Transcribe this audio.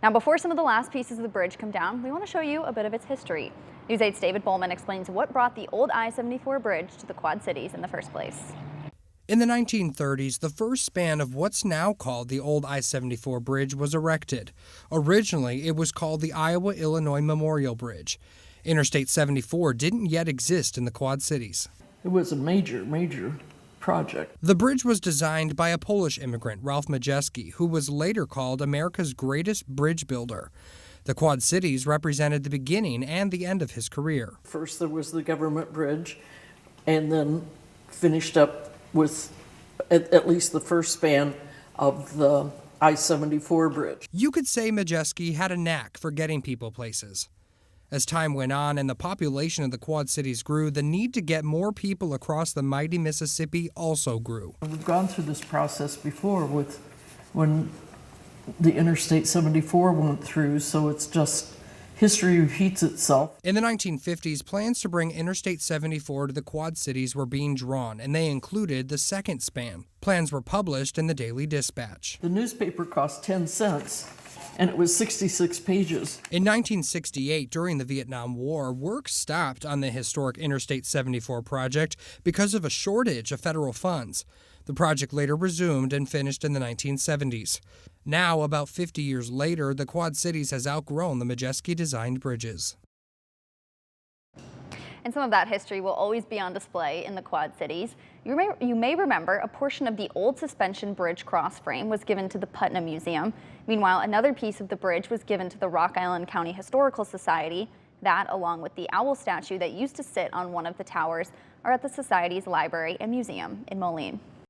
Now, before some of the last pieces of the bridge come down, we want to show you a bit of its history. News 8's David Bowman explains what brought the old I-74 bridge to the Quad Cities in the first place. In the 1930s, the first span of what's now called the old I-74 bridge was erected. Originally, it was called the Iowa-Illinois Memorial Bridge. Interstate 74 didn't yet exist in the Quad Cities. It was a major project. The bridge was designed by a Polish immigrant, Ralph Modjeski, who was later called America's greatest bridge builder. The Quad Cities represented the beginning and the end of his career. First there was the government bridge, and then finished up with at least the first span of the I-74 bridge. You could say Modjeski had a knack for getting people places. As time went on and the population of the Quad Cities grew, the need to get more people across the mighty Mississippi also grew. We've gone through this process before with when the Interstate 74 went through, so it's just history repeats itself. In the 1950s, plans to bring Interstate 74 to the Quad Cities were being drawn, and they included the second span. Plans were published in the Daily Dispatch. The newspaper cost 10 cents. And it was 66 pages. In 1968, during the Vietnam War, work stopped on the historic Interstate 74 project because of a shortage of federal funds. The project later resumed and finished in the 1970s. Now, about 50 years later, the Quad Cities has outgrown the Modjeski-designed bridges. And some of that history will always be on display in the Quad Cities. You may remember a portion of the old suspension bridge cross frame was given to the Putnam Museum. Meanwhile, another piece of the bridge was given to the Rock Island County Historical Society. That, along with the owl statue that used to sit on one of the towers, are at the Society's library and museum in Moline.